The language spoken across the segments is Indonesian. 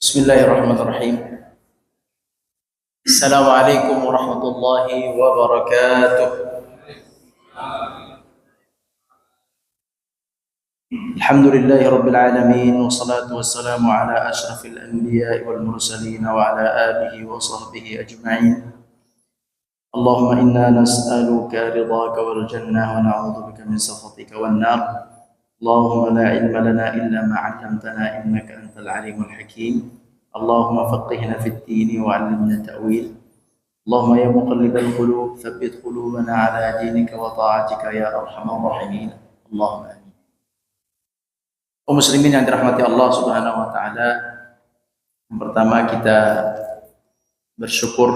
Bismillahirrahmanirrahim. Assalamualaikum warahmatullahi wabarakatuh. Alhamdulillahi rabbil alamin, wassalatu wassalamu ala asyrafil anbiya'i wal mursalin wa ala alihi wa sahbihi ajma'in. Allahumma inna nas'aluka ridhaka wal jannah wa na'udzubika min sakhatika wan nar. Allahumma la ilma lana illa ma 'allamtana innaka antal alimul hakim. Allahumma faqihna fid din wa 'allimna ta'wil. Allahumma ya muqallibal qulub tsabbit qulubana 'ala dinika wa ta'atika ya arhamar rahimin. Allahumma amin. Kaum muslimin yang dirahmati Allah Subhanahu wa taala, yang pertama kita bersyukur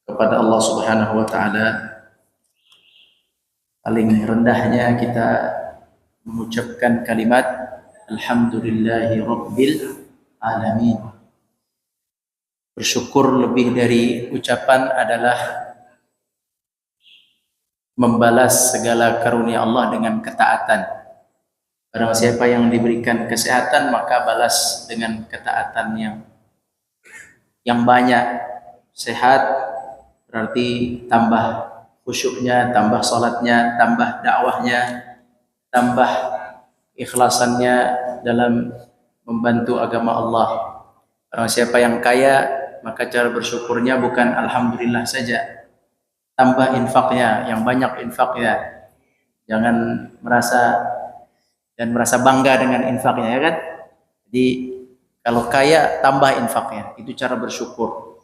kepada Allah Subhanahu wa taala. Paling rendahnya kita mengucapkan kalimat alhamdulillahi rabbil alamin. Bersyukur lebih dari ucapan adalah membalas segala karunia Allah dengan ketaatan. Barang siapa yang diberikan kesehatan maka balas dengan ketaatan yang banyak. Sehat berarti tambah khusyuknya, tambah salatnya, tambah dakwahnya, tambah ikhlasannya dalam membantu agama Allah. Barang siapa yang kaya maka cara bersyukurnya bukan alhamdulillah saja, tambah infaknya, yang banyak infaknya. Jangan merasa bangga dengan infaknya, ya kan? Jadi kalau kaya tambah infaknya, itu cara bersyukur.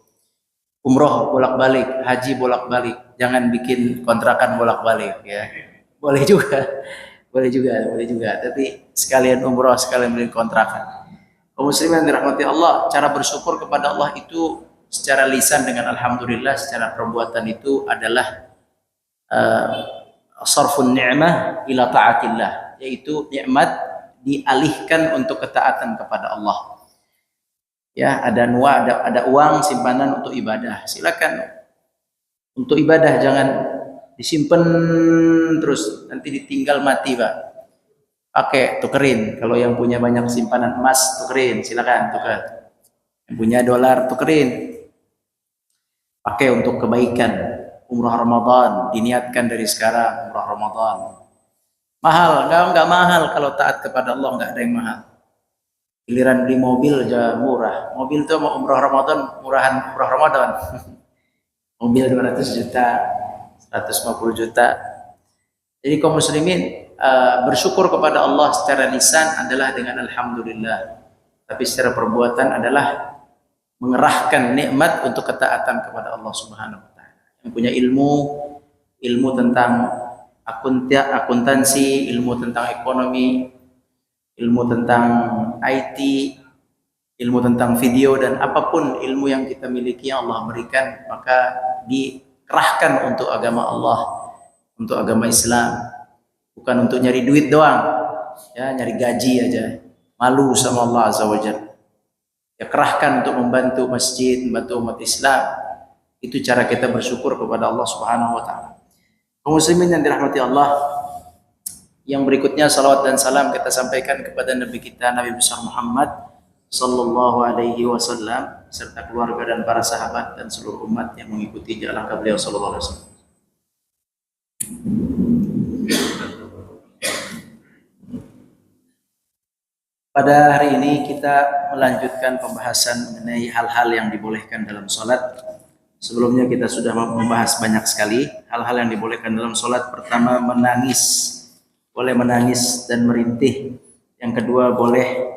Umroh bolak-balik, haji bolak-balik, jangan bikin kontrakan bolak-balik, ya. Boleh juga. Tapi sekalian umroh, sekalian bikin kontrakan. Kaum muslimin yang dirahmati Allah, cara bersyukur kepada Allah itu secara lisan dengan alhamdulillah, secara perbuatan itu adalah sarfun ni'mah ila ta'atillah, yaitu nikmat dialihkan untuk ketaatan kepada Allah. Ya, ada uang simpanan untuk ibadah, silakan untuk ibadah, jangan disimpan terus nanti ditinggal mati, Pak. Pakai, tukerin. Kalau yang punya banyak simpanan emas, tukerin, silakan tukar. Yang punya dolar, tukerin. Pakai untuk kebaikan. Umrah Ramadan diniatkan dari sekarang, umrah Ramadan. Mahal, enggak mahal kalau taat kepada Allah, enggak ada yang mahal. Giliran beli mobil aja murah. Mobil itu mau umrah Ramadan, murahan umrah Ramadan. Mobil 200 juta, 150 juta. Jadi kaum muslimin, bersyukur kepada Allah secara lisan adalah dengan alhamdulillah. Tapi secara perbuatan adalah mengerahkan nikmat untuk ketaatan kepada Allah Subhanahu wa taala. Yang punya ilmu tentang akuntansi, ilmu tentang ekonomi, ilmu tentang IT, ilmu tentang video, dan apapun ilmu yang kita miliki yang Allah berikan, maka dikerahkan untuk agama Allah, untuk agama Islam, bukan untuk nyari duit doang, ya, nyari gaji aja, malu sama Allah Azza wa Jalla. Ya, kerahkan untuk membantu masjid, membantu umat Islam. Itu cara kita bersyukur kepada Allah Subhanahu wa taala. Kaum muslimin yang dirahmati Allah, yang berikutnya salawat dan salam kita sampaikan kepada Nabi kita, Nabi besar Muhammad sallallahu alaihi wasallam, serta keluarga dan para sahabat dan seluruh umat yang mengikuti jalan langkah beliau sallallahu alaihi wasallam. Pada hari ini kita melanjutkan pembahasan mengenai hal-hal yang dibolehkan dalam sholat. Sebelumnya kita sudah membahas banyak sekali hal-hal yang dibolehkan dalam sholat. Pertama, menangis. Boleh menangis dan merintih. Yang kedua, boleh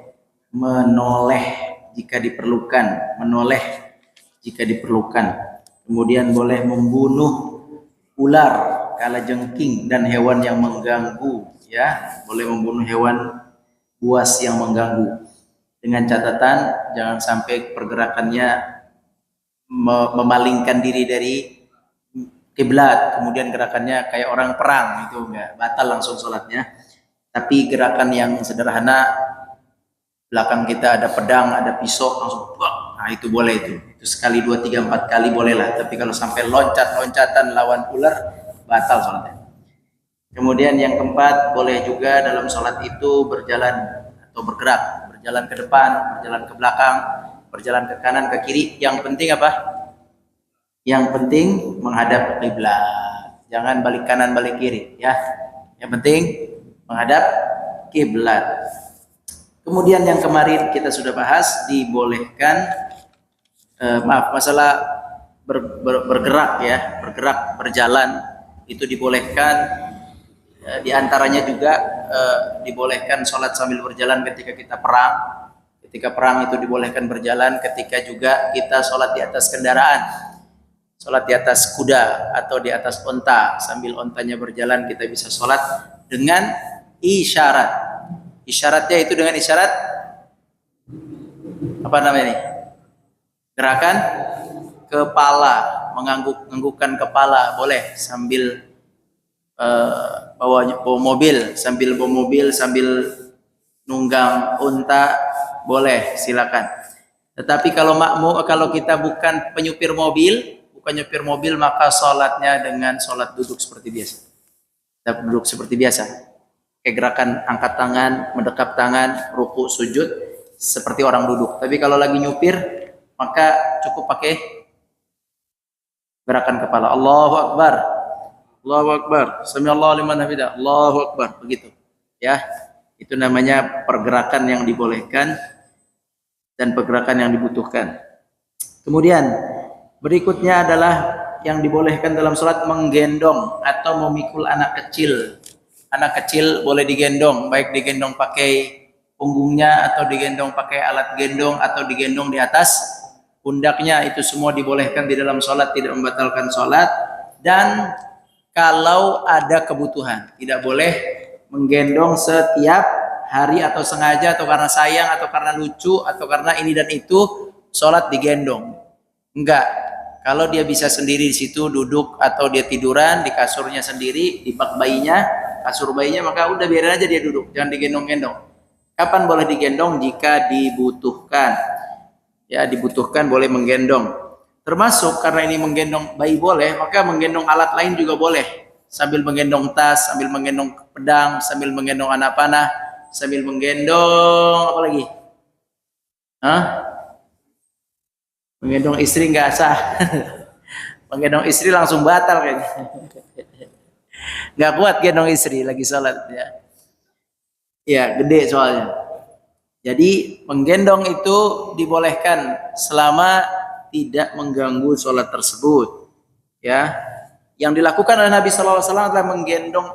menoleh jika diperlukan. Menoleh jika diperlukan. Kemudian boleh membunuh ular, kalajengking, dan hewan yang mengganggu ya, boleh membunuh hewan buas yang mengganggu, dengan catatan jangan sampai pergerakannya memalingkan diri dari kiblat, kemudian gerakannya kayak orang perang, itu enggak, batal langsung sholatnya. Tapi gerakan yang sederhana, belakang kita ada pedang, ada pisau, langsung nah itu boleh, itu sekali, dua, tiga, empat kali bolehlah. Tapi kalau sampai loncat-loncatan lawan ular, batal sholatnya. Kemudian yang keempat, boleh juga dalam sholat itu berjalan atau bergerak, berjalan ke depan, berjalan ke belakang, berjalan ke kanan, ke kiri. Yang penting apa? Yang penting menghadap kiblat. Jangan balik kanan, balik kiri, ya. Yang penting menghadap kiblat. Kemudian yang kemarin kita sudah bahas, dibolehkan masalah bergerak, ya, bergerak, berjalan itu dibolehkan. Di antaranya juga dibolehkan sholat sambil berjalan ketika kita perang. Ketika perang itu dibolehkan berjalan. Ketika juga kita sholat di atas kendaraan, sholat di atas kuda atau di atas onta, sambil ontanya berjalan kita bisa sholat dengan isyarat. Isyaratnya itu dengan isyarat apa namanya ini? Gerakan kepala, menganggukkan kepala boleh, sambil bawa mobil, sambil nunggang unta boleh, silakan. Tetapi kalau kita bukan penyupir mobil, maka sholatnya dengan sholat duduk seperti biasa. Kita duduk seperti biasa. Kayak gerakan angkat tangan, mendekap tangan, ruku, sujud seperti orang duduk. Tapi kalau lagi nyupir, maka cukup pakai gerakan kepala. Allahu Akbar. Allahu Akbar. Samiallahu liman hamidah. Allahu Akbar. Begitu. Ya. Itu namanya pergerakan yang dibolehkan dan pergerakan yang dibutuhkan. Kemudian berikutnya adalah yang dibolehkan dalam sholat, menggendong atau memikul anak kecil. Anak kecil boleh digendong, baik digendong pakai punggungnya atau digendong pakai alat gendong atau digendong di atas pundaknya. Itu semua dibolehkan di dalam sholat, tidak membatalkan sholat. Dan kalau ada kebutuhan, tidak boleh menggendong setiap hari atau sengaja atau karena sayang atau karena lucu atau karena ini dan itu sholat digendong. Enggak. Kalau dia bisa sendiri di situ duduk atau dia tiduran di kasurnya sendiri, di bak bayinya, kasur bayinya, maka udah biarin aja dia duduk, jangan digendong-gendong. Kapan boleh digendong? Jika dibutuhkan. Ya, dibutuhkan boleh menggendong. Termasuk karena ini menggendong bayi boleh, maka menggendong alat lain juga boleh. Sambil menggendong tas, sambil menggendong pedang, sambil menggendong anak panah, sambil menggendong apa lagi? Menggendong istri nggak sah. Menggendong istri langsung batal kayaknya. Nggak kuat gendong istri lagi sholat, ya. Ya, gede soalnya. Jadi menggendong itu dibolehkan selama tidak mengganggu sholat tersebut, ya. Yang dilakukan oleh Nabi SAW adalah menggendong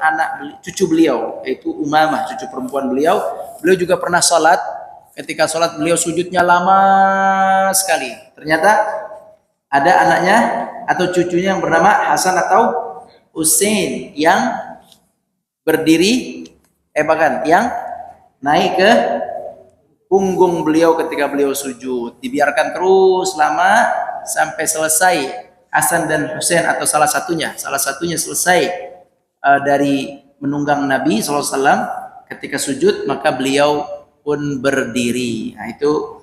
cucu beliau, yaitu Umamah, cucu perempuan beliau. Beliau juga pernah sholat. Ketika sholat beliau sujudnya lama sekali. Ternyata ada anaknya atau cucunya yang bernama Hasan atau Husain yang berdiri, bahkan yang naik ke punggung beliau ketika beliau sujud. Dibiarkan terus lama sampai selesai Hasan dan Husain atau salah satunya selesai dari menunggang Nabi SAW. Ketika sujud maka beliau pun berdiri. Nah, itu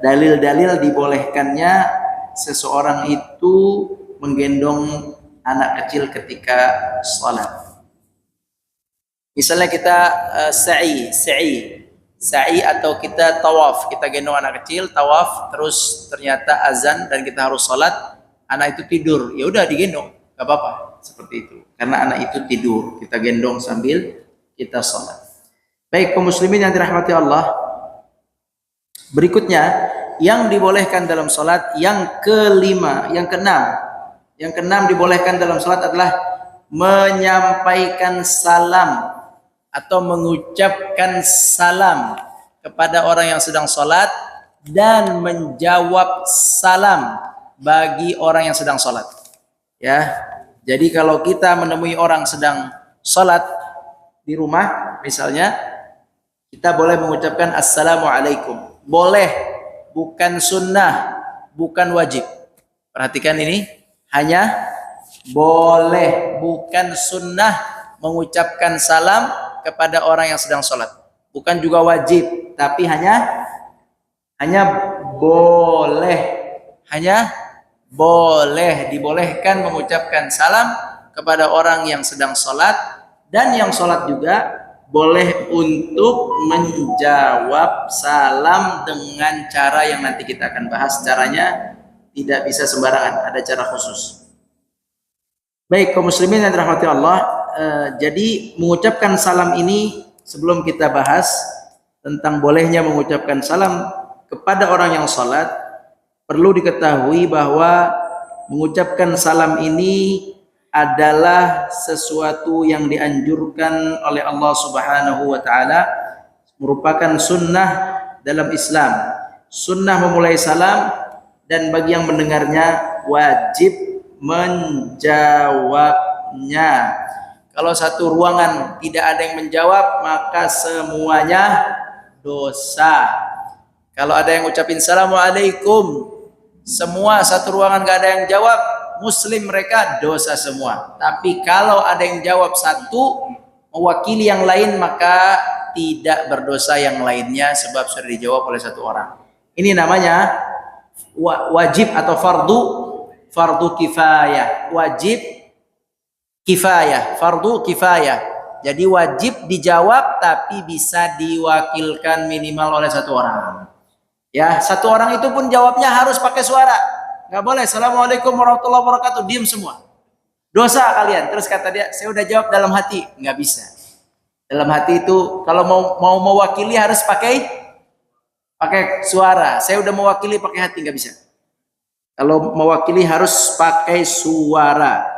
dalil-dalil dibolehkannya seseorang itu menggendong anak kecil ketika sholat. Misalnya kita sa'i atau kita tawaf, kita gendong anak kecil tawaf, terus ternyata azan dan kita harus sholat, anak itu tidur, ya udah digendong, gak apa-apa seperti itu, karena anak itu tidur, kita gendong sambil kita sholat. Baik kaum muslimin yang dirahmati Allah, berikutnya yang dibolehkan dalam sholat yang keenam dibolehkan dalam sholat adalah menyampaikan salam atau mengucapkan salam kepada orang yang sedang sholat dan menjawab salam bagi orang yang sedang sholat. Ya, jadi kalau kita menemui orang sedang sholat, di rumah misalnya, kita boleh mengucapkan assalamualaikum. Boleh, bukan sunnah, bukan wajib. Perhatikan ini, hanya boleh, bukan sunnah mengucapkan salam kepada orang yang sedang sholat. Bukan juga wajib, tapi hanya boleh. Hanya boleh, dibolehkan mengucapkan salam kepada orang yang sedang sholat, dan yang sholat juga boleh untuk menjawab salam dengan cara yang nanti kita akan bahas. Caranya tidak bisa sembarangan, ada cara khusus. Baik, kaum muslimin yang dirahmati Allah, jadi mengucapkan salam ini, sebelum kita bahas tentang bolehnya mengucapkan salam kepada orang yang sholat, perlu diketahui bahwa mengucapkan salam ini adalah sesuatu yang dianjurkan oleh Allah Subhanahu wa taala, merupakan sunnah dalam Islam. Sunnah memulai salam, dan bagi yang mendengarnya wajib menjawabnya. Kalau satu ruangan tidak ada yang menjawab, maka semuanya dosa. Kalau ada yang ucapin assalamualaikum, semua satu ruangan gak ada yang jawab, muslim mereka, dosa semua. Tapi kalau ada yang jawab satu, mewakili yang lain, maka tidak berdosa yang lainnya, sebab sudah dijawab oleh satu orang. Ini namanya wajib atau fardu kifayah. Wajib kifayah, fardu kifayah. Jadi wajib dijawab, tapi bisa diwakilkan minimal oleh satu orang. Ya, satu orang itu pun jawabnya harus pakai suara. Nggak boleh assalamualaikum warahmatullahi wabarakatuh, diam semua, dosa kalian. Terus kata dia, saya udah jawab dalam hati. Nggak bisa. Dalam hati itu kalau mau mewakili harus pakai suara. Saya udah mewakili pakai hati, nggak bisa. Kalau mewakili harus pakai suara.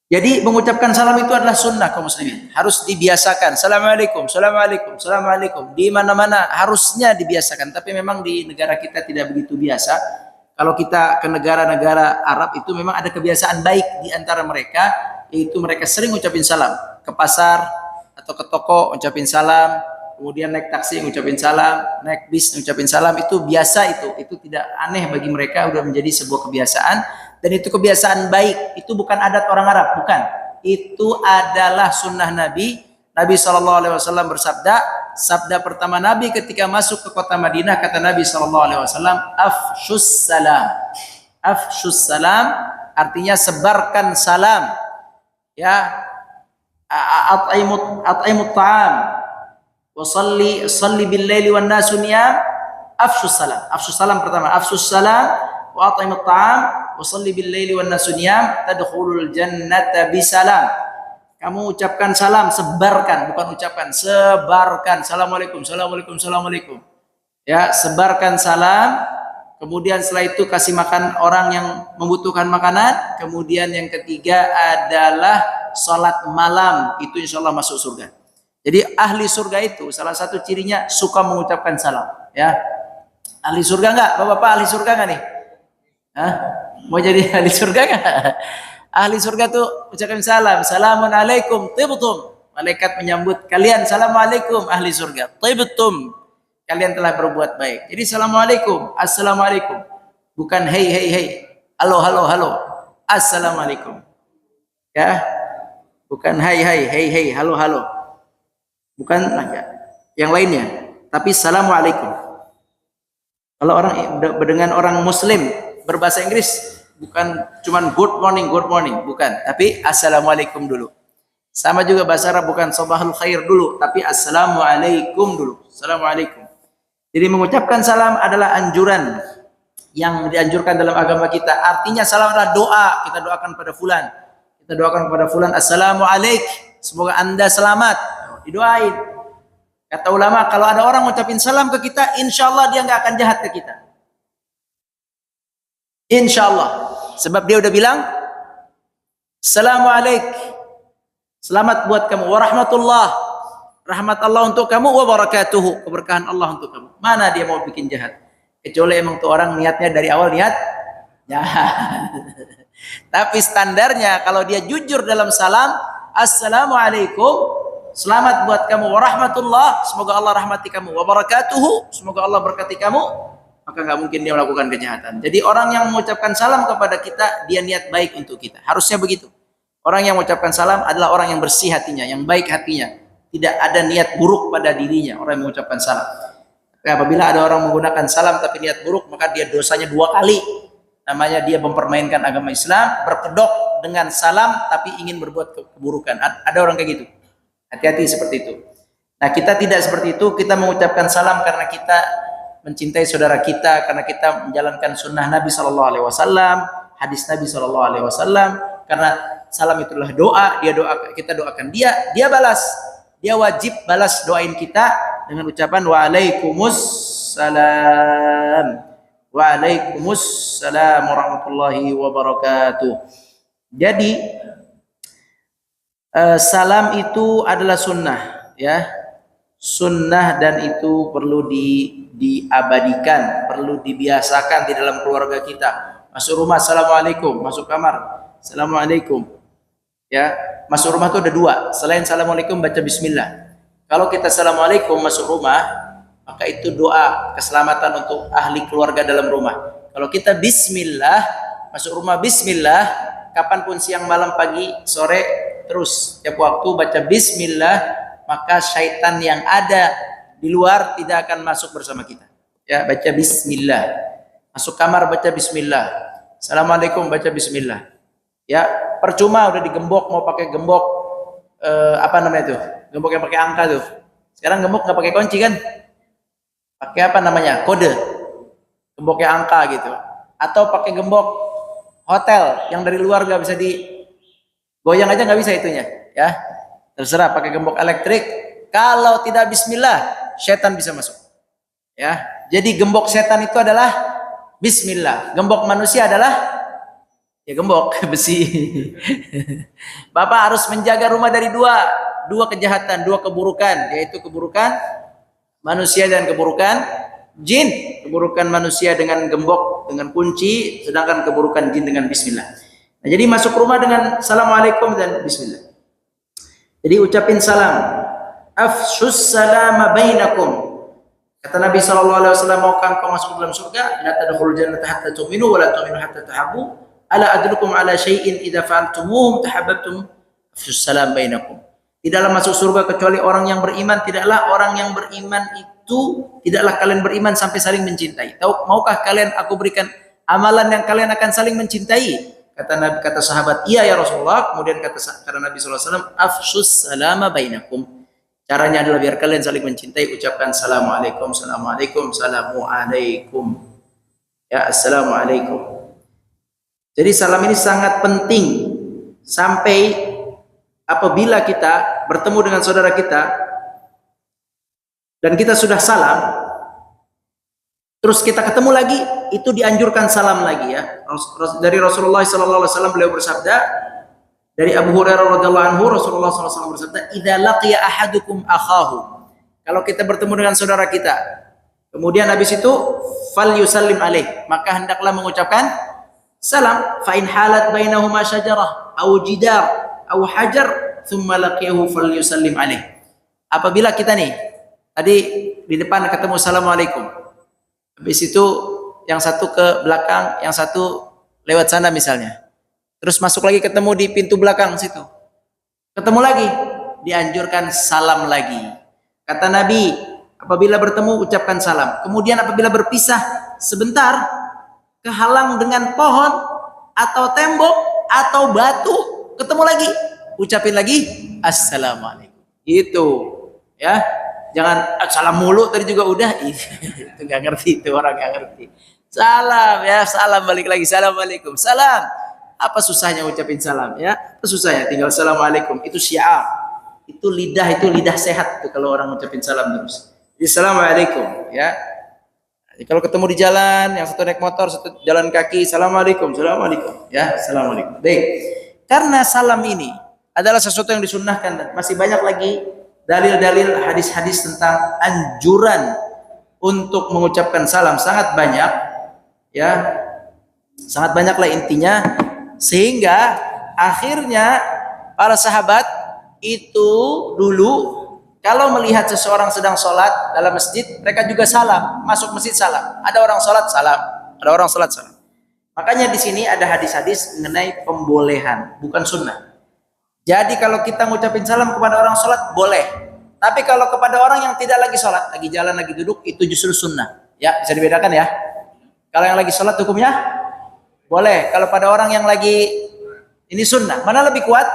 Jadi mengucapkan salam itu adalah sunnah kaum muslimin. Harus dibiasakan. Assalamualaikum, assalamualaikum, assalamualaikum. Di mana-mana harusnya dibiasakan. Tapi memang di negara kita tidak begitu biasa. Kalau kita ke negara-negara Arab itu memang ada kebiasaan baik di antara mereka, yaitu mereka sering ucapin salam. Ke pasar atau ke toko ucapin salam, kemudian naik taksi ngucapin salam, naik bis ngucapin salam. Itu biasa, itu tidak aneh bagi mereka, sudah menjadi sebuah kebiasaan. Dan itu kebiasaan baik, itu bukan adat orang Arab, bukan. Itu adalah sunnah Nabi. Nabi SAW bersabda, sabda pertama Nabi ketika masuk ke kota Madinah, kata Nabi SAW, afshus salam. Afshus salam artinya sebarkan salam. Ya, at'imut ta'am wa salli bil laili wan nasu niyam. Afshus salam. Afshus salam pertama, afshus salam wa at'imut ta'am wasalli bil laili wan nasu niyam tadkhulul jannata bisalam. Kamu ucapkan salam, sebarkan, bukan ucapkan, sebarkan. Assalamualaikum, assalamualaikum, assalamualaikum. Ya, sebarkan salam. Kemudian setelah itu kasih makan orang yang membutuhkan makanan. Kemudian yang ketiga adalah salat malam. Itu insya Allah masuk surga. Jadi ahli surga itu salah satu cirinya suka mengucapkan salam. Ya, ahli surga enggak? Bapak-bapak ahli surga enggak nih? Hah? Mau jadi ahli surga nggak? Ahli surga tuh ucapkan salam, assalamualaikum tibtum. Malaikat menyambut kalian, assalamualaikum ahli surga, tibtum, kalian telah berbuat baik. Jadi assalamualaikum, assalamualaikum, bukan hey hey hey, halo halo halo, assalamualaikum. Ya, bukan hai hai hey hey, halo halo, bukan yang lainnya. Tapi assalamualaikum. Kalau orang dengan orang Muslim berbahasa Inggris, bukan cuman good morning, bukan, tapi assalamualaikum dulu. Sama juga bahasa Arab, bukan sabahul khair dulu, tapi assalamualaikum dulu. Assalamualaikum. Jadi mengucapkan salam adalah anjuran yang dianjurkan dalam agama kita. Artinya salam adalah doa. Kita doakan pada fulan. Kita doakan kepada fulan, assalamualaikum, semoga anda selamat. Didoain. Kata ulama, kalau ada orang ngucapin salam ke kita, insya Allah dia nggak akan jahat ke kita. Insya Allah, sebab dia udah bilang assalamualaikum, selamat buat kamu, warahmatullah, rahmat Allah untuk kamu, wabarakatuhu, keberkahan Allah untuk kamu. Mana dia mau bikin jahat? Kecuali emang tuh orang niatnya dari awal niat jahat. Tapi standarnya kalau dia jujur dalam salam, assalamualaikum selamat buat kamu, wa rahmatullah, semoga Allah rahmati kamu, wa barakatuhu, semoga Allah berkati kamu, maka nggak mungkin dia melakukan kejahatan. Jadi orang yang mengucapkan salam kepada kita, dia niat baik untuk kita. Harusnya begitu. Orang yang mengucapkan salam adalah orang yang bersih hatinya, yang baik hatinya. Tidak ada niat buruk pada dirinya orang yang mengucapkan salam. Tapi apabila ada orang menggunakan salam tapi niat buruk, maka dia dosanya 2 kali. Namanya dia mempermainkan agama Islam, berkedok dengan salam tapi ingin berbuat keburukan. Ada orang kayak gitu. Hati-hati seperti itu. Nah, kita tidak seperti itu. Kita mengucapkan salam karena kita mencintai saudara kita, karena kita menjalankan sunnah Nabi SAW, hadis Nabi SAW. Karena salam itulah doa. Dia doa, kita doakan dia, dia balas. Dia wajib balas doain kita dengan ucapan waalaikumsalam. Waalaikumsalam warahmatullahi wabarakatuh. Jadi salam itu adalah sunnah, ya, sunnah, dan itu perlu diabadikan, perlu dibiasakan di dalam keluarga kita. Masuk rumah assalamualaikum, masuk kamar assalamualaikum, ya. Masuk rumah itu ada 2, selain assalamualaikum baca bismillah. Kalau kita assalamualaikum masuk rumah, maka itu doa keselamatan untuk ahli keluarga dalam rumah. Kalau kita bismillah masuk rumah, bismillah, kapanpun, siang, malam, pagi, sore, terus tiap waktu baca bismillah, maka syaitan yang ada di luar tidak akan masuk bersama kita. Ya, baca bismillah. Masuk kamar baca bismillah. Assalamualaikum baca bismillah. Ya, percuma udah digembok, mau pakai gembok apa namanya itu? Gembok yang pakai angka tuh. Sekarang gembok nggak pakai kunci kan? Pakai apa namanya? Kode. Gemboknya angka gitu. Atau pakai gembok hotel yang dari luar nggak bisa digoyang aja, nggak bisa itunya, ya. Terserah pakai gembok elektrik. Kalau tidak bismillah, setan bisa masuk. Ya. Jadi gembok setan itu adalah bismillah. Gembok manusia adalah ya gembok besi. Bapak harus menjaga rumah dari dua kejahatan, 2 keburukan, yaitu keburukan manusia dan keburukan jin. Keburukan manusia dengan gembok, dengan kunci, sedangkan keburukan jin dengan bismillah. Nah, jadi masuk rumah dengan assalamualaikum dan bismillah. Jadi ucapin salam. Afshus salama bainakum. Kata Nabi SAW, maukah kau masuk dalam surga? La tadkhulul jannata hatta tu'minu wa la tu'minu hatta tahabbu. Ala adlukum ala syai'in idza fa'altumuhu tahabbtum. Afshus salam bainakum. Tidaklah masuk surga kecuali orang yang beriman. Tidaklah orang yang beriman itu, tidaklah kalian beriman sampai saling mencintai. Maukah kalian aku berikan amalan yang kalian akan saling mencintai? Kata sahabat, iya ya Rasulullah. Kemudian kata Nabi SAW, afshus salama bainakum. Caranya adalah biar kalian saling mencintai, ucapkan assalamualaikum, assalamualaikum, assalamualaikum. Ya, assalamualaikum. Jadi salam ini sangat penting. Sampai apabila kita bertemu dengan saudara kita dan kita sudah salam, terus kita ketemu lagi, itu dianjurkan salam lagi, ya. Dari Rasulullah SAW beliau bersabda, dari Abu Hurairah radhiyallahu anhu, Rasulullah SAW bersabda, "Idza laqiya ahadukum akhahu." Kalau kita bertemu dengan saudara kita, kemudian habis itu fal yusallim alaih, maka hendaklah mengucapkan salam. Fa in halat bainahuma syajarah aw jidar aw hajar thumma laqiyahu fal yusallim alaih. Apabila kita nih tadi di depan ketemu assalamualaikum, habis itu yang satu ke belakang, yang satu lewat sana misalnya, terus masuk lagi ketemu di pintu belakang situ, ketemu lagi, dianjurkan salam lagi. Kata Nabi, apabila bertemu ucapkan salam. Kemudian apabila berpisah sebentar, kehalang dengan pohon atau tembok atau batu, ketemu lagi, ucapin lagi assalamualaikum. Gitu, ya. Jangan salam mulu tadi juga udah. Itu nggak ngerti, itu orang nggak ngerti. Salam, ya, salam, balik lagi assalamualaikum. Salam. Apa susahnya ucapin salam, ya? Apa susahnya? Tinggal assalamualaikum. Itu syiar. Itu lidah sehat tuh kalau orang ucapin salam terus. Jadi, assalamualaikum, ya. Jadi, kalau ketemu di jalan, yang satu naik motor, satu jalan kaki, assalamualaikum, assalamualaikum, ya, assalamualaikum. Baik. Karena salam ini adalah sesuatu yang disunnahkan, dan masih banyak lagi dalil-dalil hadis-hadis tentang anjuran untuk mengucapkan salam, sangat banyak, ya, sangat banyaklah intinya, sehingga akhirnya para sahabat itu dulu kalau melihat seseorang sedang sholat dalam masjid, mereka juga salam, masuk masjid salam. Ada orang sholat salam, ada orang sholat salam. Makanya di sini ada hadis-hadis mengenai pembolehan, bukan sunnah. Jadi kalau kita ngucapin salam kepada orang sholat boleh, tapi kalau kepada orang yang tidak lagi sholat, lagi jalan, lagi duduk, itu justru sunnah. Ya, bisa dibedakan ya. Kalau yang lagi sholat hukumnya boleh. Kalau pada orang yang lagi ini sunnah, mana lebih kuat?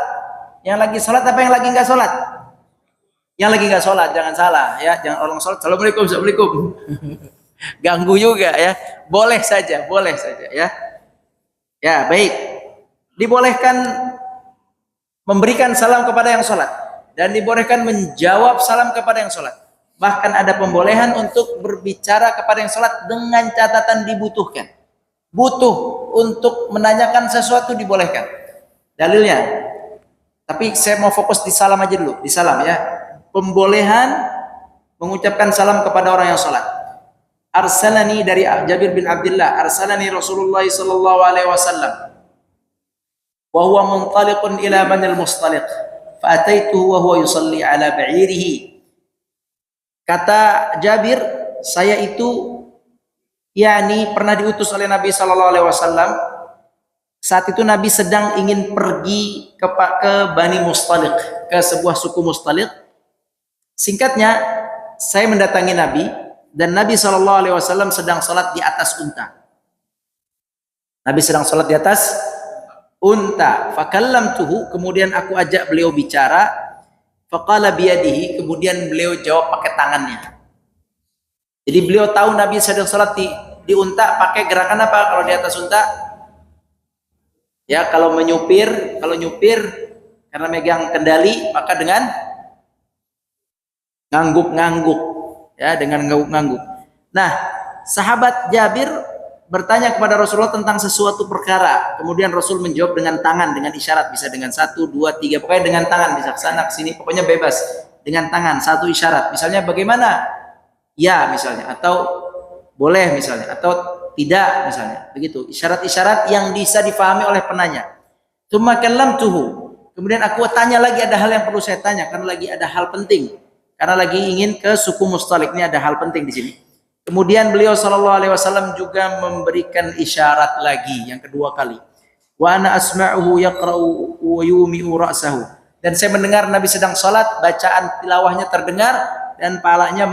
Yang lagi sholat apa yang lagi nggak sholat? Yang lagi nggak sholat, jangan salah ya. Jangan orang sholat, assalamualaikum, assalamualaikum. Ganggu juga ya. Boleh saja ya. Ya, baik. Dibolehkan memberikan salam kepada yang sholat dan dibolehkan menjawab salam kepada yang sholat. Bahkan ada pembolehan untuk berbicara kepada yang sholat dengan catatan dibutuhkan. Butuh untuk menanyakan sesuatu dibolehkan. Dalilnya. Tapi saya mau fokus di salam aja dulu, di salam ya. Pembolehan mengucapkan salam kepada orang yang sholat. Arsalani dari Jabir bin Abdullah, arsalani Rasulullah sallallahu alaihi wasallam wa huwa muntaliqun ila Bani al-Mustaliq fa ataituhu wa huwa yusalli ala ba'irihi. Kata Jabir, saya itu yakni pernah diutus oleh Nabi sallallahu alaihi wasallam. Saat itu Nabi sedang ingin pergi ke Bani Mustaliq, ke sebuah suku Mustaliq. Singkatnya, saya mendatangi Nabi dan Nabi SAW sedang sholat di atas unta. Nabi sedang sholat di atas unta. Fakallamtuhu, kemudian aku ajak beliau bicara. Faqala biyadihi, kemudian beliau jawab pakai tangannya. Jadi beliau tahu Nabi sedang sholat di unta, pakai gerakan apa kalau di atas unta? Ya, kalau nyupir karena megang kendali, maka dengan ngangguk-ngangguk. Ya, dengan ngangguk-ngangguk. Nah, sahabat Jabir bertanya kepada Rasulullah tentang sesuatu perkara. Kemudian Rasul menjawab dengan tangan, dengan isyarat. Bisa dengan 1, 2, 3. Pokoknya dengan tangan. Bisa kesana, kesini. Pokoknya bebas. Dengan tangan, satu isyarat. Misalnya bagaimana? Ya, misalnya. Atau boleh misalnya. Atau tidak misalnya. Begitu. Isyarat-isyarat yang bisa difahami oleh penanya. Tsumma kallamtuhu. Kemudian aku tanya lagi, ada hal yang perlu saya tanya. Karena lagi ada hal penting. Karena lagi ingin ke suku Mustaliq, ini ada hal penting di sini. Kemudian beliau sallallahu alaihi wasallam juga memberikan isyarat lagi yang kedua kali. Wa ana asma'uhu yaqra'u wa yumi'u ra'sahu. Dan saya mendengar Nabi sedang salat, bacaan tilawahnya terdengar dan palanya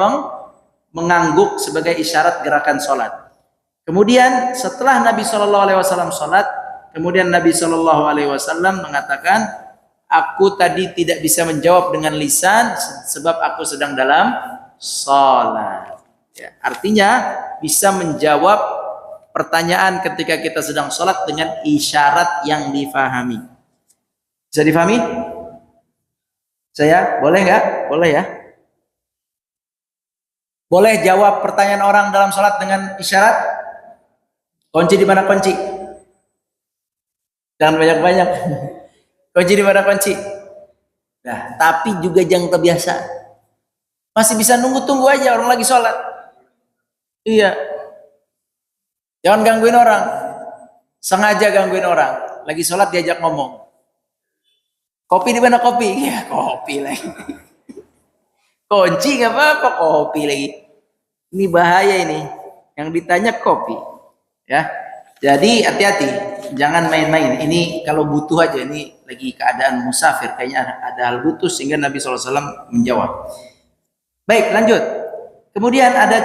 mengangguk sebagai isyarat gerakan salat. Kemudian setelah Nabi sallallahu alaihi wasallam salat, kemudian Nabi sallallahu alaihi wasallam mengatakan, aku tadi tidak bisa menjawab dengan lisan sebab aku sedang dalam salat. Ya, artinya bisa menjawab pertanyaan ketika kita sedang salat dengan isyarat yang difahami. Bisa difahami? Saya boleh nggak? Boleh ya. Boleh jawab pertanyaan orang dalam salat dengan isyarat? Kunci di mana kunci? Jangan banyak-banyak. Kunci di mana kunci? Nah, tapi juga jangan terbiasa. Masih bisa tunggu aja orang lagi sholat. Iya. Jangan gangguin orang. Sengaja gangguin orang. Lagi sholat diajak ngomong. Kopi di mana kopi? Ya, kopi lagi. Kunci nggak apa-apa, kopi lagi. Ini bahaya ini. Yang ditanya kopi. Ya. Jadi hati-hati. Jangan main-main. Ini kalau butuh aja, ini lagi keadaan musafir, kayaknya ada hal butuh sehingga Nabi SAW menjawab. Baik, lanjut. Kemudian ada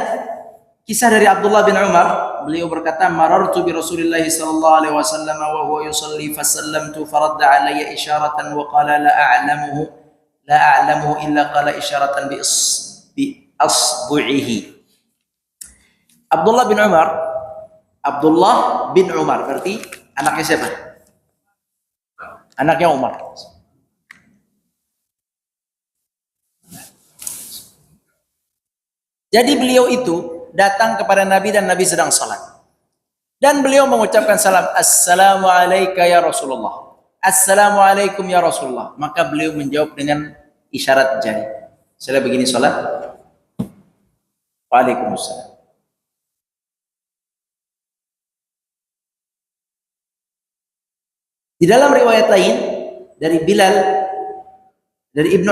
kisah dari Abdullah bin Umar. Beliau berkata, "Marartu bi Rasulillah sallallahu alaihi wasallam wa huwa yusalli fasallamtu faradda alayya isyaratan wa qala la a'lamuhu illa qala isyaratan bi asbu'ihi." Abdullah bin Umar berarti anaknya siapa? Anaknya Umar. Jadi beliau itu datang kepada Nabi dan Nabi sedang salat. Dan beliau mengucapkan salam, "Assalamu alayka ya Rasulullah." "Assalamualaikum ya Rasulullah." Maka beliau menjawab dengan isyarat jari. Saya begini salat. Waalaikumsalam. Di dalam riwayat lain dari Bilal Dari Ibnu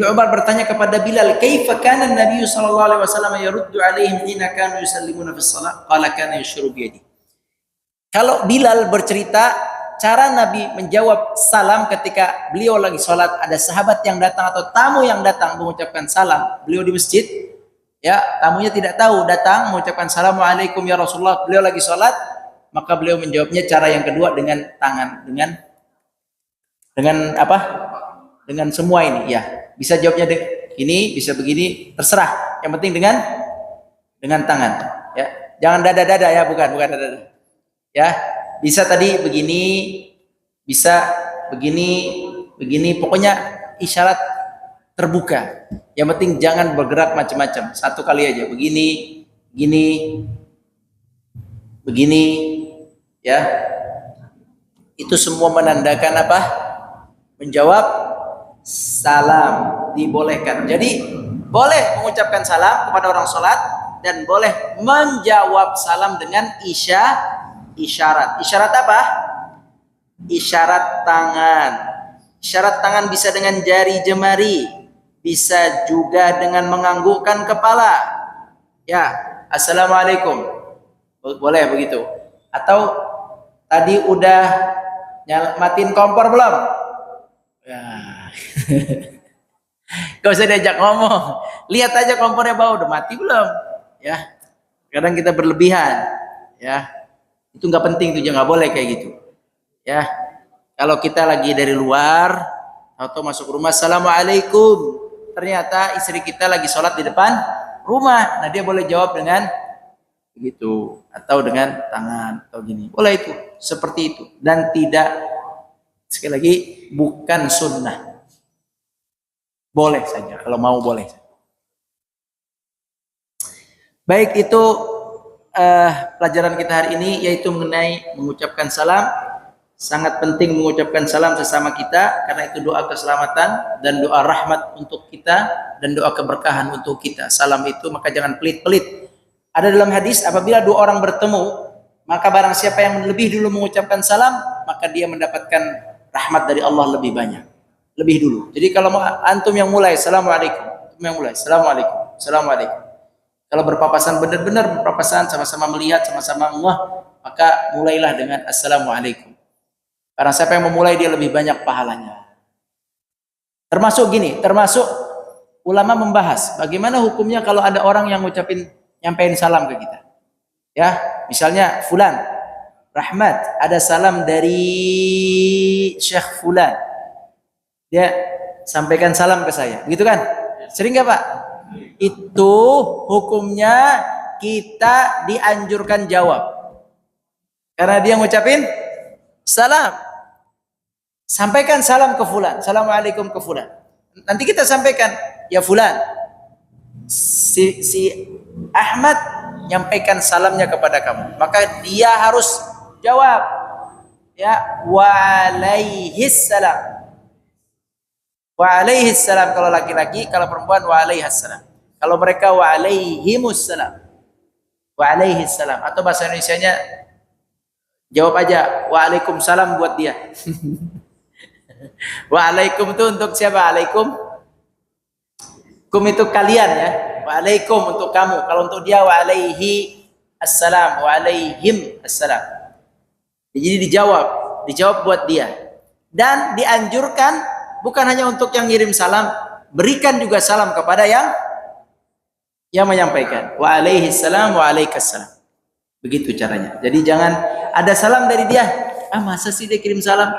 Umar bertanya kepada Bilal, "Kaifa kana Nabi sallallahu alaihi wasallam yaruddu alaihim hina kanu yusallimuna fis shalah?" Qala kana yashuru bi yadihi. Kalau Bilal bercerita cara Nabi menjawab salam ketika beliau lagi sholat, ada sahabat yang datang atau tamu yang datang mengucapkan salam, beliau di masjid, ya tamunya tidak tahu, datang mengucapkan assalamualaikum ya Rasulullah, beliau lagi sholat, maka beliau menjawabnya cara yang kedua dengan tangan, dengan apa? Dengan semua ini, ya bisa jawabnya ini, bisa begini, terserah. Yang penting dengan tangan, ya jangan dada-dada ya, bukan dada-dada. Ya, bisa tadi begini, bisa begini, pokoknya isyarat terbuka. Yang penting jangan bergerak macam-macam. Satu kali aja, begini, ya. Itu semua menandakan apa? Menjawab salam, dibolehkan. Jadi boleh mengucapkan salam kepada orang sholat dan boleh menjawab salam dengan isyarat. Isyarat apa? Isyarat tangan. Isyarat tangan bisa dengan jari jemari, bisa juga dengan menganggukkan kepala. Ya, assalamualaikum. Boleh begitu. Atau tadi udah matiin kompor belum? Ya. Gak usah diajak ngomong. Lihat aja kompornya bau, udah mati belum? Ya. Kadang kita berlebihan. Ya. Itu nggak penting, itu nggak boleh kayak gitu, ya. Kalau kita lagi dari luar atau masuk rumah, assalamualaikum, ternyata istri kita lagi sholat di depan rumah, nah dia boleh jawab dengan begitu atau dengan tangan atau gini, boleh itu seperti itu, dan tidak, sekali lagi, bukan sunnah, boleh saja kalau mau, boleh. Baik, itu pelajaran kita hari ini, yaitu mengenai mengucapkan salam. Sangat penting mengucapkan salam sesama kita, karena itu doa keselamatan dan doa rahmat untuk kita dan doa keberkahan untuk kita. Salam itu maka jangan pelit-pelit. Ada dalam hadis, apabila dua orang bertemu, maka barang siapa yang lebih dulu mengucapkan salam, maka dia mendapatkan rahmat dari Allah lebih banyak, lebih dulu. Jadi kalau antum yang mulai assalamualaikum, assalamualaikum. Kalau berpapasan, benar-benar berpapasan, sama-sama melihat, sama-sama Allah, maka mulailah dengan assalamualaikum. Karena siapa yang memulai dia lebih banyak pahalanya. Termasuk ulama membahas bagaimana hukumnya kalau ada orang yang nyampein salam ke kita. Ya, misalnya fulan, Rahmat, ada salam dari Syekh fulan. Dia sampaikan salam ke saya. Begitu kan? Sering nggak, Pak? Itu hukumnya kita dianjurkan jawab, karena dia ngucapin salam. Sampaikan salam ke fulan, assalamualaikum ke fulan. Nanti kita sampaikan, ya fulan, si Ahmad nyampaikan salamnya kepada kamu, maka dia harus jawab, ya, waalaihissalam. Waalaihissalam kalau laki-laki, kalau perempuan waalaihissalam. Kalau mereka waalaihimussalam. Waalaihissalam. Atau bahasa Indonesianya jawab aja waalaikumsalam buat dia. Waalaikum itu untuk siapa? Alaikum. Kum itu kalian, ya. Waalaikum untuk kamu. Kalau untuk dia waalaihi assalam, walaihim assalam. Jadi dijawab buat dia. Dan dianjurkan bukan hanya untuk yang ngirim salam, berikan juga salam kepada yang menyampaikan. Waalaihissalam, waalaikumsalam. Begitu caranya. Jadi jangan ada salam dari dia, masa sih dia kirim salam?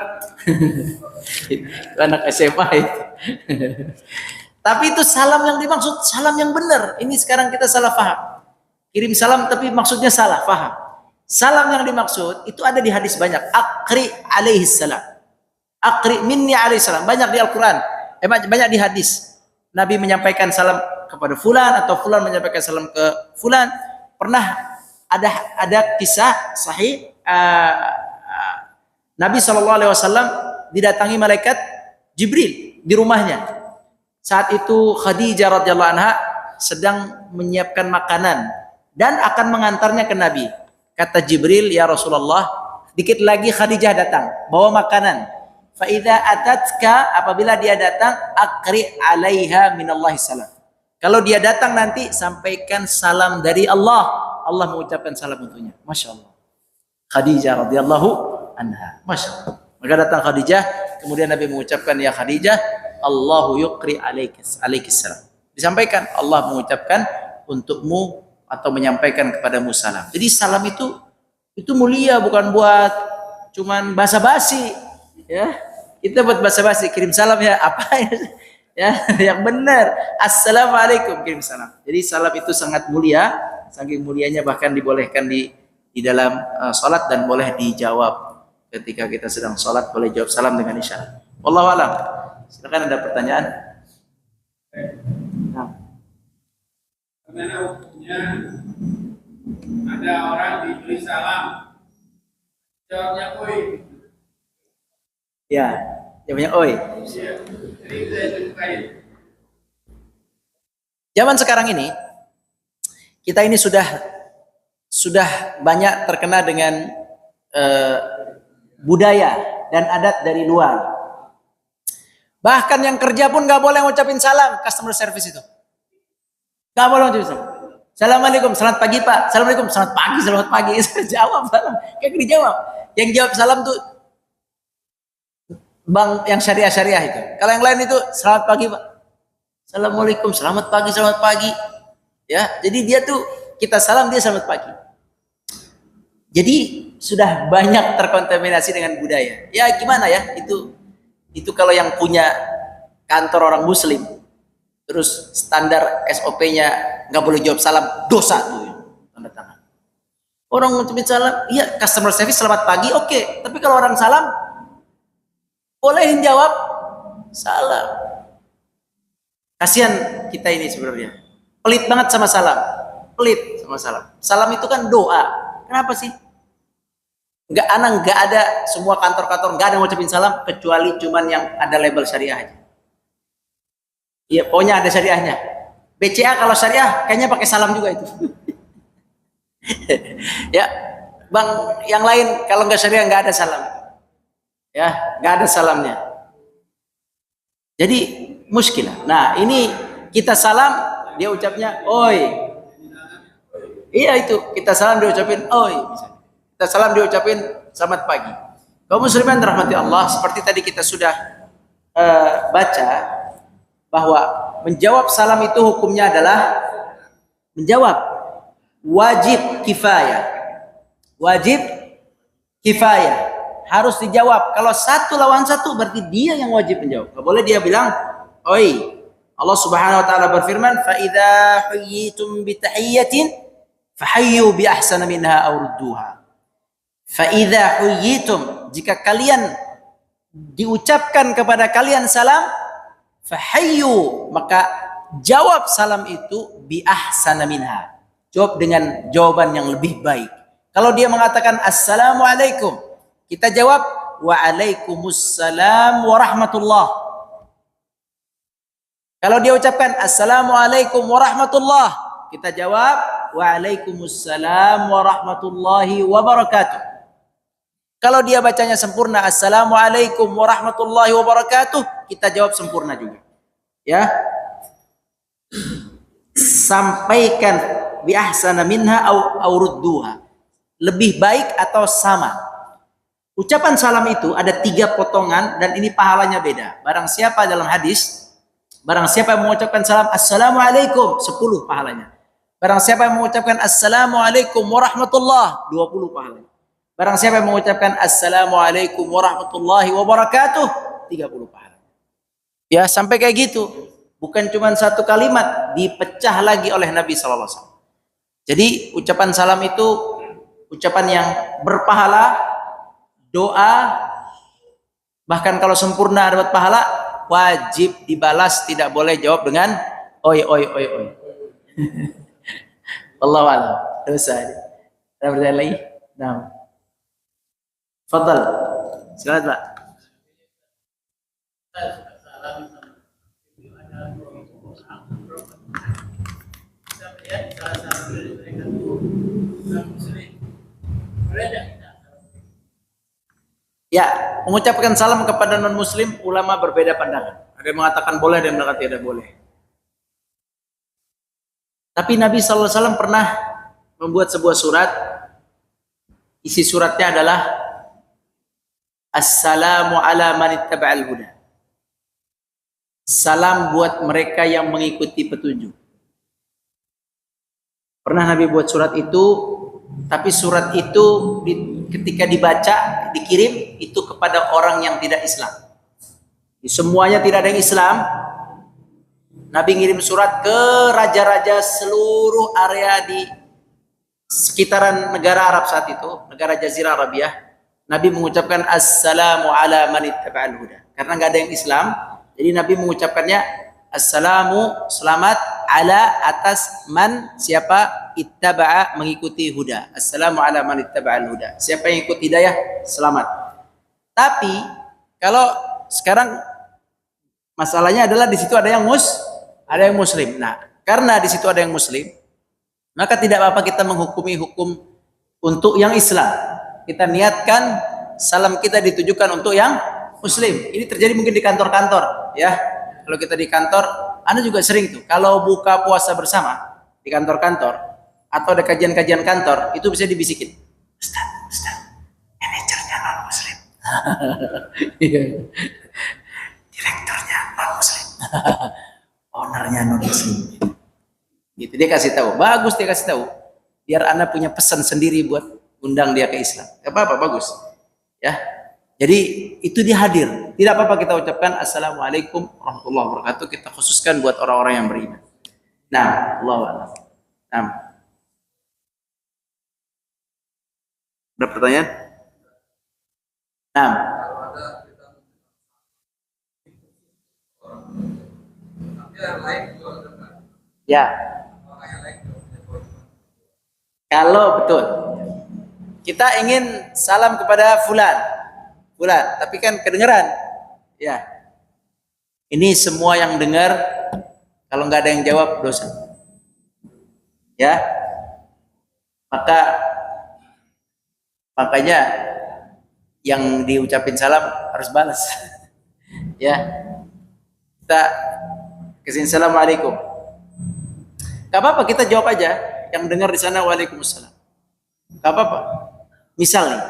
Anak SMA itu. Tapi itu salam yang dimaksud, salam yang benar. Ini sekarang kita salah paham. Kirim salam tapi maksudnya salah paham. Salam yang dimaksud itu ada di hadis banyak. Aqri alaihissalam. Aqri minni alaihissalam. Banyak di Al-Quran. Banyak di hadis. Nabi menyampaikan salam kepada fulan atau fulan menyampaikan salam ke fulan. Pernah ada kisah sahih, Nabi SAW didatangi malaikat Jibril di rumahnya. Saat itu Khadijah radhiyallahu anha sedang menyiapkan makanan dan akan mengantarnya ke Nabi. Kata Jibril, ya Rasulullah, dikit lagi Khadijah datang bawa makanan. Fa idza atatka, apabila dia datang, aqri 'alaiha minallahi salam. Kalau dia datang nanti sampaikan salam dari Allah. Allah mengucapkan salam untuknya. Masya Allah. Khadijah radhiyallahu anha. Masya Allah. Maka datang Khadijah, kemudian Nabi mengucapkan, ya Khadijah, Allahu yuqri alaikis salam. Disampaikan, Allah mengucapkan untukmu atau menyampaikan kepadamu salam. Jadi salam itu mulia, bukan buat cuman basa-basi. Ya, kita buat basa-basi, kirim salam ya, apa ya, yang benar. Assalamualaikum, kirim salam. Jadi salam itu sangat mulia, saking mulianya bahkan dibolehkan di dalam salat dan boleh dijawab ketika kita sedang salat, boleh jawab salam dengan isyarat. Wallahu a'lam. Silakan, ada pertanyaan? Nah. Bagaimana hukumnya ada orang diberi salam, jawabnya oi? Ya, jawabnya oi. Iya, jadi saya sukai. Zaman sekarang ini kita ini sudah banyak terkena dengan budaya dan adat dari luar. Bahkan yang kerja pun nggak boleh ngucapin salam, customer service itu nggak boleh ngucapin salam. Assalamualaikum, selamat pagi Pak. Assalamualaikum, selamat pagi, selamat pagi. Jawab salam, kayak dijawab. Yang jawab salam tuh bank yang syariah itu. Kalau yang lain itu selamat pagi Pak. Assalamualaikum, selamat pagi, selamat pagi. Ya, jadi dia tuh kita salam, dia selamat pagi. Jadi sudah banyak terkontaminasi dengan budaya. Ya gimana ya, itu kalau yang punya kantor orang muslim, terus standar SOP-nya nggak boleh jawab salam, dosa tuh, tanda tangan. Orang ngucapin salam, iya customer service selamat pagi, oke. Tapi kalau orang salam, bolehin jawab salam. Kasihan kita ini sebenarnya, pelit banget sama salam, pelit sama salam. Salam itu kan doa. Kenapa sih? Nggak ada, semua kantor-kantor nggak ada ngucapin salam kecuali cuman yang ada label syariah aja. Iya, pokoknya ada syariahnya. BCA kalau syariah kayaknya pakai salam juga itu. Ya, bang, yang lain kalau nggak syariah nggak ada salam. Ya, nggak ada salamnya. Jadi muskilah. Nah, ini kita salam, dia ucapnya oi. Iya itu, kita salam dia ucapin oi. Kita salam dia ucapin selamat pagi. Kaum muslimin rahmati Allah, seperti tadi kita sudah baca bahwa menjawab salam itu hukumnya adalah menjawab wajib kifayah. Wajib kifayah, harus dijawab. Kalau satu lawan satu berarti dia yang wajib menjawab. Enggak boleh dia bilang, "Oi." Allah Subhanahu wa taala berfirman, "Fa idza huyyitum bi tahiyyatin fahayyu bi ahsana minha aw rudduha." Fa idza huyyitum, jika kalian diucapkan kepada kalian salam, fahayyu, maka jawab salam itu bi ahsana minha. Jawab dengan jawaban yang lebih baik. Kalau dia mengatakan assalamualaikum, kita jawab waalaikumsalam warahmatullah. Kalau dia ucapkan assalamualaikum warahmatullah, kita jawab waalaikumsalam warahmatullahi wabarakatuh. Kalau dia bacanya sempurna assalamualaikum warahmatullahi wabarakatuh, kita jawab sempurna juga. Ya. Sampaikan bi ahsana minha au rudduha. Lebih baik atau sama. Ucapan salam itu ada 3 potongan dan ini pahalanya beda. Barang siapa dalam hadis, barang siapa yang mengucapkan salam assalamualaikum, 10 pahalanya. Barang siapa yang mengucapkan assalamualaikum warahmatullah, 20 pahalanya. Barang siapa yang mengucapkan assalamualaikum warahmatullahi wabarakatuh, 30 pahala. Ya, sampai kayak gitu. Bukan cuma satu kalimat, dipecah lagi oleh Nabi sallallahu alaihi wasallam. Jadi ucapan salam itu ucapan yang berpahala, doa, bahkan kalau sempurna dapat pahala, wajib dibalas, tidak boleh jawab dengan oi oi oi oi. Wallahu a'lam. Dosa. Ada pertanyaan lagi? Nah. Fadal. Silakan, Pak. Ya, mengucapkan salam kepada non-muslim, ulama berbeda pandangan. Ada yang mengatakan boleh, ada yang mengatakan tidak boleh. Tapi Nabi SAW pernah membuat sebuah surat. Isi suratnya adalah Assalamu ala man ittaba'al huda. Salam buat mereka yang mengikuti petunjuk. Pernah Nabi buat surat itu, tapi surat itu ketika dibaca, dikirim itu kepada orang yang tidak Islam. Semuanya tidak ada yang Islam. Nabi ngirim surat ke raja-raja seluruh area di sekitaran negara Arab saat itu, negara Jazirah Arabiah. Nabi mengucapkan Assalamu ala man ittaba'al huda. Karena nggak ada yang Islam, jadi Nabi mengucapkannya Assalamu, selamat, ala, atas, man, siapa, ittaba'a, mengikuti huda. Assalamu ala man ittaba'al huda. Siapa yang ikut hidayah, selamat. Tapi kalau sekarang masalahnya adalah di situ ada yang muslim. Nah, karena di situ ada yang muslim, maka tidak apa-apa kita menghukumi hukum untuk yang Islam. Kita niatkan salam kita ditujukan untuk yang muslim. Ini terjadi mungkin di kantor-kantor, ya. Kalau kita di kantor, Anda juga sering tuh. Kalau buka puasa bersama di kantor-kantor atau ada kajian-kajian kantor, itu bisa dibisikin. Ustaz, manajernya non muslim. Direkturnya non muslim. Ownernya non muslim. Gitu dia kasih tahu. Bagus dia kasih tahu. Biar Anda punya pesan sendiri buat undang dia ke Islam. Gak apa-apa, bagus. Ya. Jadi itu dia hadir. Tidak apa-apa kita ucapkan Assalamualaikum warahmatullahi wabarakatuh. Kita khususkan buat orang-orang yang beriman. Nah, Allahu a'lam. Nah. Ada pertanyaan? Nah. Ya. Kalau betul kita ingin salam kepada fulan, tapi kan kedengeran, ya. Ini semua yang dengar, kalau nggak ada yang jawab dosa, ya. Makanya yang diucapin salam harus balas, ya. Kita kesini Assalamualaikum. Gak apa-apa kita jawab aja. Yang dengar di sana Waalaikumsalam. Gak apa-apa. Misal nih,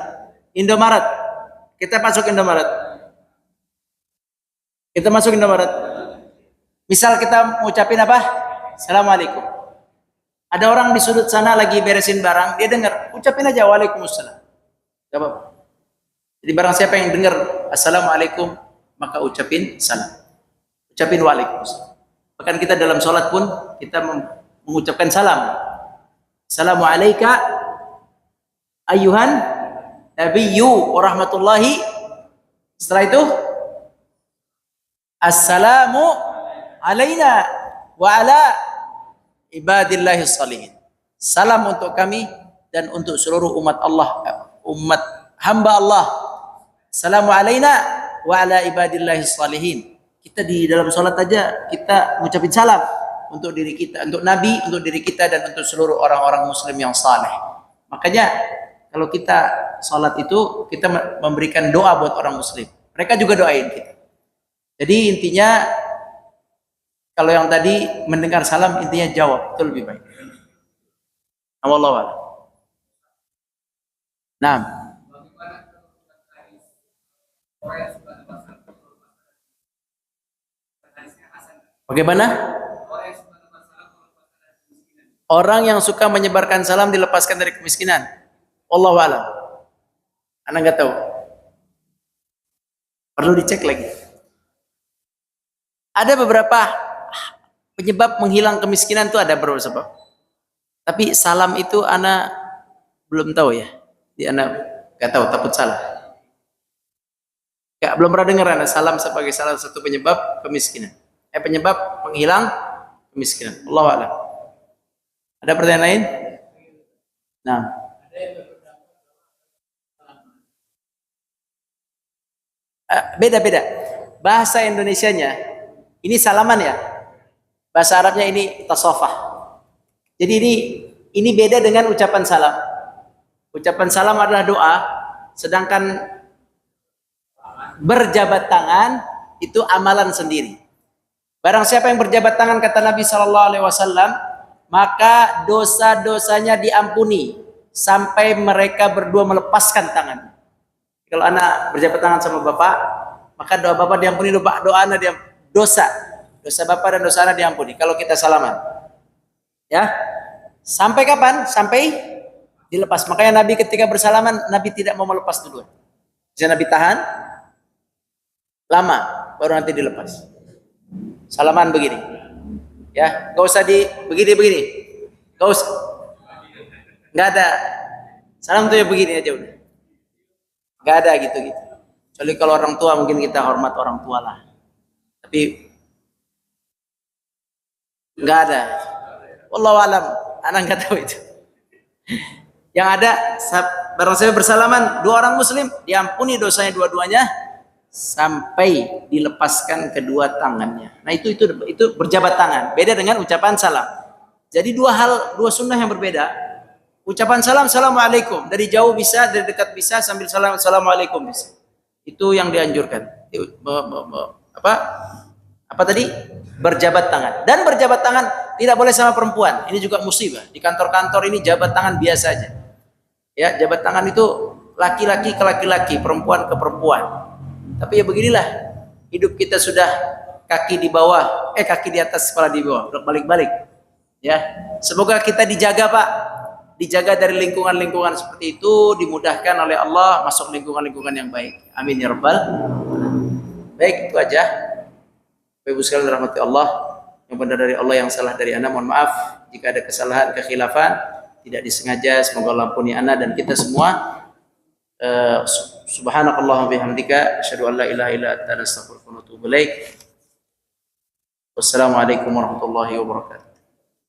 Indomaret. Kita masuk Indomaret. Misal kita ngucapin apa? Assalamualaikum. Ada orang di sudut sana lagi beresin barang, dia dengar, ucapin aja Waalaikumsalam. Gak apa-apa. Jadi barang siapa yang dengar Assalamualaikum, maka ucapin salam. Ucapin Waalaikumsalam. Bahkan kita dalam sholat pun kita mengucapkan salam. Assalamualaikum ayyuhan nabiyyu warahmatullahi. Setelah itu assalamu alaina wa ala ibadillahis salihin. Salam untuk kami dan untuk seluruh umat Allah, umat hamba Allah. Assalamu alaina wa ala ibadillahis salihin. Kita di dalam sholat aja kita mengucapin salam untuk diri kita, untuk Nabi, untuk diri kita, dan untuk seluruh orang-orang muslim yang saleh. Makanya kalau kita sholat itu kita memberikan doa buat orang muslim. Mereka juga doain kita. Jadi intinya kalau yang tadi mendengar salam, intinya jawab, itu lebih baik. Wallahu a'lam. Nah. Bagaimana? Orang yang suka menyebarkan salam dilepaskan dari kemiskinan. Wallahu a'lam. Anda nggak tahu. Perlu dicek lagi. Ada beberapa penyebab menghilang kemiskinan itu, ada beberapa sebab. Tapi salam itu Ana belum tahu ya. Di Ana nggak tahu, takut salah. Belum pernah dengar Ana salam sebagai salah satu penyebab kemiskinan. Penyebab penghilang kemiskinan. Allahu a'lam. Ada pertanyaan lain? Nah. Beda-beda. Bahasa Indonesianya ini salaman ya. Bahasa Arabnya ini tasofah. Jadi ini beda dengan ucapan salam. Ucapan salam adalah doa, sedangkan berjabat tangan itu amalan sendiri. Barang siapa yang berjabat tangan kata Nabi Shallallahu Alaihi Wasallam, maka dosa-dosanya diampuni sampai mereka berdua melepaskan tangan. Kalau anak berjabat tangan sama bapak, maka doa bapak diampuni, doa anak dosa bapak dan dosa anak diampuni. Kalau kita salaman, ya, sampai kapan? Sampai dilepas. Makanya Nabi ketika bersalaman, Nabi tidak mau melepas duluan. Bisa Nabi tahan lama, baru nanti dilepas. Salaman begini, ya, gak usah begini, gak usah, nggak ada. Salam tuh ya begini aja udah, nggak ada gitu. Kecuali kalau orang tua mungkin kita hormat orang tua lah, tapi nggak ada. Wallahu alam, anak nggak tahu itu. Yang ada barang saya bersalaman dua orang muslim, diampuni dosanya dua-duanya sampai dilepaskan kedua tangannya. Nah itu berjabat tangan. Beda dengan ucapan salam. Jadi dua sunnah yang berbeda. Ucapan salam, assalamualaikum, dari jauh bisa, dari dekat bisa, sambil salam, assalamualaikum bisa. Itu yang dianjurkan. Apa tadi? Berjabat tangan. Dan berjabat tangan tidak boleh sama perempuan. Ini juga musibah. Di kantor-kantor ini jabat tangan biasa aja. Ya, jabat tangan itu laki-laki ke laki-laki, perempuan ke perempuan. Tapi ya beginilah, hidup kita sudah kaki di bawah, kaki di atas, kepala di bawah, balik-balik. Ya, semoga kita dijaga Pak, dijaga dari lingkungan-lingkungan seperti itu, dimudahkan oleh Allah masuk lingkungan-lingkungan yang baik. Amin ya rabbal. Baik, itu aja. Bapak Ibu sekalian dirahmati Allah, yang benar dari Allah, yang salah dari ana, mohon maaf jika ada kesalahan, kekhilafan, tidak disengaja, semoga Allah ampuni ana dan kita semua. Subhanakallahumma bihamdika asyhadu an la ilaha illa anta astaghfiruka wa atubu ilaik. Wassalamualaikum warahmatullahi wabarakatuh.